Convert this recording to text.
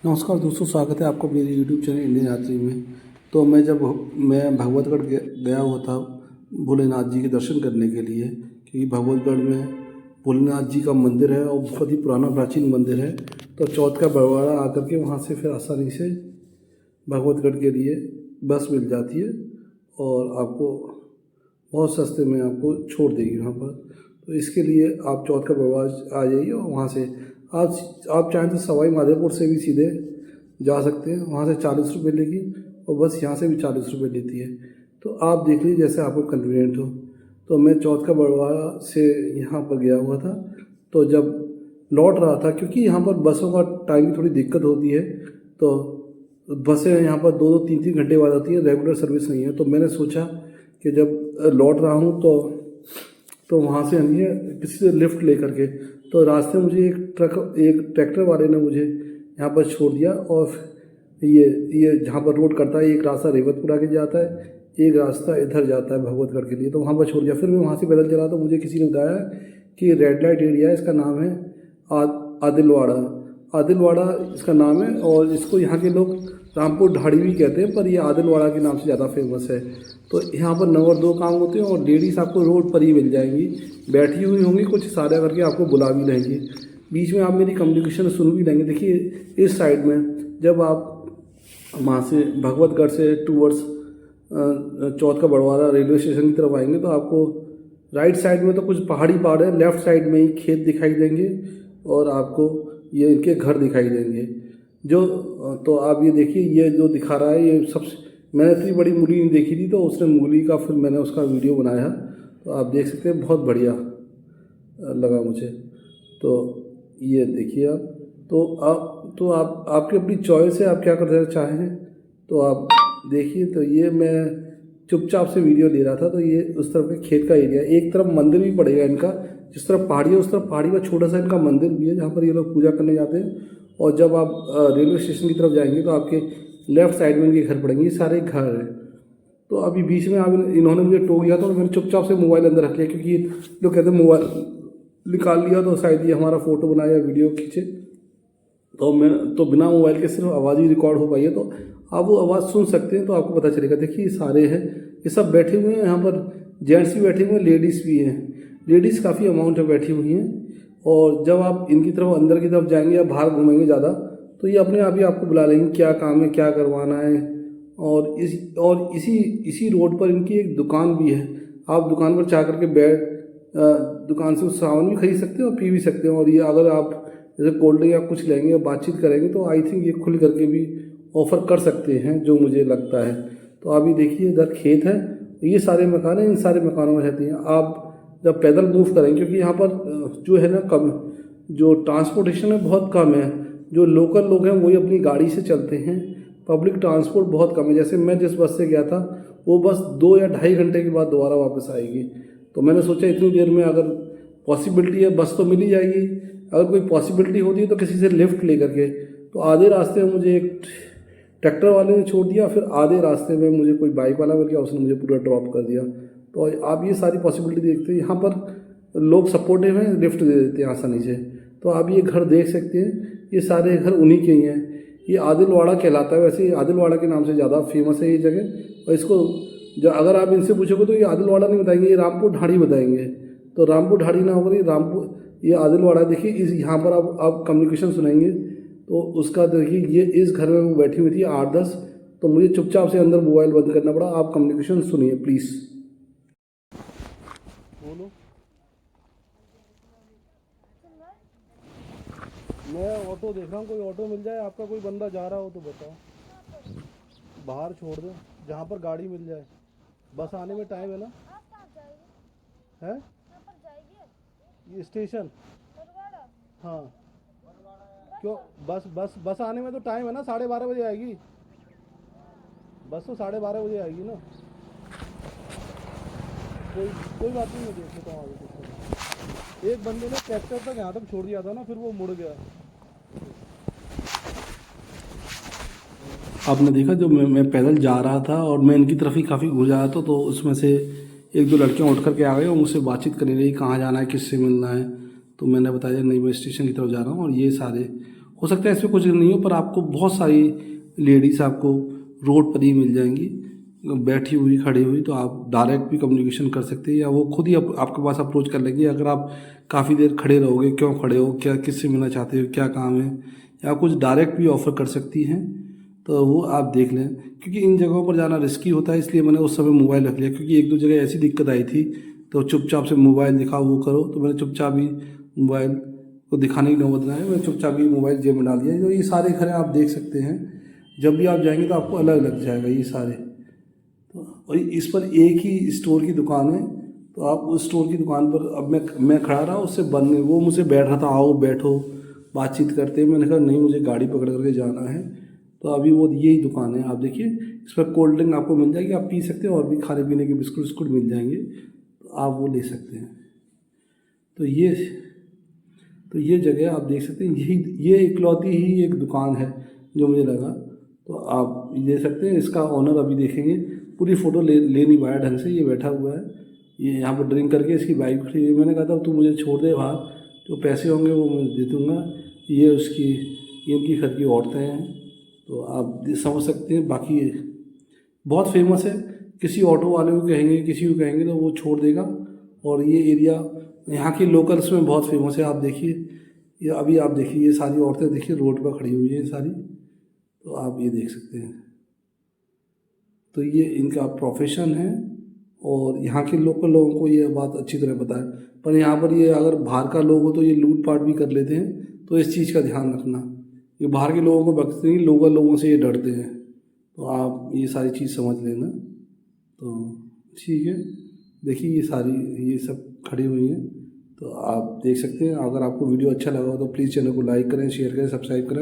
नमस्कार दोस्तों, स्वागत है आपको मेरे यूट्यूब चैनल इंडियन यात्री में। तो मैं भगवतगढ़ गया हुआ था भोलेनाथ जी के दर्शन करने के लिए, क्योंकि भगवतगढ़ में भोलेनाथ जी का मंदिर है और बहुत ही पुराना प्राचीन मंदिर है। तो चौथ का बरवाड़ा आकर के वहाँ से फिर आसानी से भगवतगढ़ के लिए बस मिल जाती है और आपको बहुत सस्ते में आपको छोड़ देगी वहाँ पर। तो इसके लिए आप चौथ का बरवाड़ा आ जाइए और वहाँ से आप चाहें तो सवाई माधोपुर से भी सीधे जा सकते हैं। वहाँ से 40 रुपये लेगी और बस यहाँ से भी 40 रुपये लेती है। तो आप देख लीजिए जैसे आपको कन्वीनियंट हो। तो मैं चौथ का बरवाड़ा से यहाँ पर गया हुआ था। तो जब लौट रहा था, क्योंकि यहाँ पर बसों का टाइम की थोड़ी दिक्कत होती है, तो बसें यहाँ पर 2-2 3-3 घंटे बाद आती हैं, रेगुलर सर्विस नहीं है। तो मैंने सोचा कि जब लौट रहा हूँ तो वहाँ से आनी है किसी से लिफ्ट लेकर के। तो रास्ते में मुझे एक ट्रैक्टर वाले ने मुझे यहाँ पर छोड़ दिया और ये जहाँ पर रोड करता है, एक रास्ता रेवतपुरा के जाता है, एक रास्ता इधर जाता है भगवतगढ़ के लिए। तो वहाँ पर छोड़ दिया। फिर मैं वहाँ से पैदल चला तो मुझे किसी ने बताया कि रेड लाइट एरिया है, इसका नाम है आदिलवाड़ा। आदिलवाड़ा इसका नाम है और इसको यहाँ के लोग रामपुर ढाड़ी भी कहते हैं, पर ये आदिलवाड़ा के नाम से ज़्यादा फेमस है। तो यहाँ पर नंबर 2 काम होते हैं और लेडीज़ आपको रोड पर ही मिल जाएंगी, बैठी हुई होंगी, कुछ इशारा करके आपको बुला भी लेंगी। बीच में आप मेरी कम्युनिकेशन सुन भी लेंगे। देखिए इस साइड में जब आप वहाँ से भगवतगढ़ से टूवर्ड्स चौथ का बड़वारा रेलवे स्टेशन की तरफ आएंगे तो आपको राइट साइड में तो कुछ पहाड़ है, लेफ्ट साइड में ही खेत दिखाई देंगे और आपको ये इनके घर दिखाई देंगे। तो आप ये देखिए, ये जो दिखा रहा है ये सबसे, मैंने इतनी बड़ी मूली नहीं देखी थी तो उसने मूली का फिर मैंने उसका वीडियो बनाया। तो आप देख सकते हैं, बहुत बढ़िया लगा मुझे। तो ये देखिए आप, तो आप आपकी अपनी चॉइस है, आप क्या करना चाहें तो आप देखिए। तो ये मैं चुपचाप से वीडियो ले रहा था। तो ये उस तरफ के खेत का एरिया, एक तरफ मंदिर भी पड़ेगा इनका, जिस तरफ पहाड़ी है उस तरफ पहाड़ी पर छोटा सा इनका मंदिर भी है जहाँ पर ये लोग पूजा करने जाते हैं। और जब आप रेलवे स्टेशन की तरफ जाएंगे तो आपके लेफ्ट साइड में इनके घर पड़ेंगे, ये सारे घर हैं। तो अभी बीच में आप इन्होंने मुझे टोक दिया तो मैंने चुपचाप से मोबाइल अंदर रख लिया, क्योंकि लोग कहते हैं मोबाइल निकाल लिया तो शायद ये हमारा फ़ोटो बनाया वीडियो खींचे। तो बिना मोबाइल के सिर्फ आवाज़ ही रिकॉर्ड हो पाई है, तो आप वो आवाज़ सुन सकते हैं तो आपको पता चलेगा। देखिए ये सारे हैं, ये सब बैठे हुए हैं यहाँ पर, जेंट्स भी बैठे हुए हैं, लेडीज़ भी हैं। लेडीज़ काफ़ी अमाउंट में बैठी हुई हैं। और जब आप इनकी तरफ अंदर की तरफ जाएंगे या बाहर घूमेंगे ज़्यादा तो ये अपने आप ही आपको बुला लेंगे, क्या काम है, क्या करवाना है। और इसी रोड पर इनकी एक दुकान भी है। आप दुकान पर जा करके दुकान से सामान भी खरीद सकते हैं और पी भी सकते हैं। और ये अगर आप जैसे कोल्ड ड्रिंक या कुछ लेंगे और बातचीत करेंगे तो आई थिंक ये खुल करके भी ऑफ़र कर सकते हैं, जो मुझे लगता है। तो अभी देखिए इधर खेत है, ये सारे मकान हैं, इन सारे मकानों में रहती हैं। आप जब पैदल मूव करेंगे, क्योंकि यहाँ पर जो है ना कम, जो ट्रांसपोर्टेशन है बहुत कम है, जो लोकल लोग हैं वही अपनी गाड़ी से चलते हैं, पब्लिक ट्रांसपोर्ट बहुत कम है। जैसे मैं जिस बस से गया था वो बस 2 या ढाई घंटे के बाद दोबारा वापस आएगी। तो मैंने सोचा इतनी देर में अगर पॉसिबिलिटी है बस तो मिल ही जाएगी, अगर कोई पॉसिबिलिटी होती है तो किसी से लिफ्ट ले करके। तो आधे रास्ते में मुझे एक ट्रैक्टर वाले ने छोड़ दिया, फिर आधे रास्ते में मुझे कोई बाइक वाला मिल गया, उसने मुझे पूरा ड्रॉप कर दिया। तो आप ये सारी पॉसिबिलिटी देखते हैं, यहाँ पर लोग सपोर्टिव हैं, लिफ्ट दे देते हैं आसानी से। तो आप ये घर देख सकते हैं, ये सारे घर उन्हीं के ही हैं। ये आदिलवाड़ा कहलाता है, वैसे आदिलवाड़ा के नाम से ज़्यादा फेमस है ये जगह। और इसको अगर आप इनसे पूछोगे तो ये आदिलवाड़ा नहीं बताएंगे, ये रामपुर ढाड़ी बताएंगे। तो रामपुर ढाड़ी ना होकर ये आदिलवाड़ा। देखिए इस यहाँ पर आप कम्युनिकेशन सुनेंगे तो उसका देखिए, ये इस घर में वो बैठी हुई थी 8-10, तो मुझे चुपचाप से अंदर मोबाइल बंद करना पड़ा। आप कम्युनिकेशन सुनिए प्लीज़। बोलो। मैं ऑटो देख रहा हूँ, कोई ऑटो मिल जाए, आपका कोई बंदा जा रहा हो तो बताओ। बाहर छोड़ दो जहाँ पर गाड़ी मिल जाए, बस आने में टाइम है ना। है ये स्टेशन, हाँ क्यों, बस आने में तो टाइम है ना, 12:30 बजे आएगी बस, तो 12:30 बजे आएगी ना। कोई बात नहीं, मैं देख लेता हूँ आगे। एक बंदे ने ट्रैक्टर तक यहाँ तक छोड़ दिया था ना, फिर वो मुड़ गया। आपने देखा जो मैं पैदल जा रहा था और मैं इनकी तरफ ही काफ़ी घुस जा रहा था, तो उसमें से 1-2 लड़कियां उठ करके आ गई और मुझसे बातचीत करने रही, कहाँ जाना है, किससे मिलना है। तो मैंने बताया नहीं मैं स्टेशन की तरफ जा रहा हूँ। और ये सारे हो सकता है इसमें कुछ नहीं हो, पर आपको बहुत सारी लेडीज़ आपको रोड पर ही मिल जाएंगी बैठी हुई खड़ी हुई, तो आप डायरेक्ट भी कम्युनिकेशन कर सकते हैं या वो खुद ही आपके पास अप्रोच कर लेंगे। अगर आप काफ़ी देर खड़े रहोगे, क्यों खड़े हो, क्या किससे मिलना चाहते हो, क्या काम है, या कुछ डायरेक्ट भी ऑफ़र कर सकती हैं, तो वो आप देख लें। क्योंकि इन जगहों पर जाना रिस्की होता है, इसलिए मैंने उस समय मोबाइल रख लिया। क्योंकि एक दो जगह ऐसी दिक्कत आई थी, तो चुपचाप से मोबाइल दिखाओ वो करो, तो मैंने चुपचाप ही मोबाइल को दिखाने की नौबत ना आए, मैंने चुपचाप ही मोबाइल जेब में डाल दिया। जो ये सारे घर हैं आप देख सकते हैं, जब भी आप जाएंगे तो आपको अलग लग जाएगा ये सारे। तो और इस पर एक ही स्टोर की दुकान है, तो आप उस स्टोर की दुकान पर, अब मैं खड़ा रहा, उससे बंद नहीं, वो मुझसे बैठ रहा था, आओ बैठो बातचीत करते हैं। मैंने कहा नहीं, मुझे गाड़ी पकड़ करके जाना है। तो अभी वो यही दुकान है, आप देखिए इस पर कोल्ड ड्रिंक आपको मिल जाएगी, आप पी सकते हैं, और भी खाने पीने के बिस्कुट विस्कुट मिल जाएंगे, तो आप वो ले सकते हैं। तो ये जगह आप देख सकते हैं, ये इकलौती ही एक दुकान है जो मुझे लगा, तो आप ले सकते हैं। इसका ऑनर अभी देखेंगे, पूरी फ़ोटो ले नहीं पाया ढंग से, ये बैठा हुआ है, ये यहाँ पर ड्रिंक करके इसकी बाइक खड़ी है। मैंने कहा था तू मुझे छोड़ दे बाहर, जो पैसे होंगे वो मैं दे दूँगा। ये इनकी घर की औरतें हैं, तो आप समझ सकते हैं। बाकी बहुत फेमस है, किसी ऑटो वाले को कहेंगे, किसी को कहेंगे तो वो छोड़ देगा। और ये एरिया यहाँ की लोकल्स में बहुत फेमस है। आप देखिए, ये अभी आप देखिए, ये सारी औरतें देखिए रोड पर खड़ी हुई हैं सारी, तो आप ये देख सकते हैं। तो ये इनका प्रोफेशन है, और यहाँ के लोकल लोगों को ये बात अच्छी तरह पता है। पर यहाँ पर ये अगर बाहर का लोग हो तो ये लूट पाट भी कर लेते हैं, तो इस चीज़ का ध्यान रखना। ये बाहर के लोगों को बख्शते नहीं, लोकल लोगों से ये डरते हैं, तो आप ये सारी चीज़ समझ लेना। तो ठीक है, देखिए ये सब खड़ी हुई हैं, तो आप देख सकते हैं। अगर आपको वीडियो अच्छा लगा हो तो प्लीज़ चैनल को लाइक करें, शेयर करें, सब्सक्राइब करें।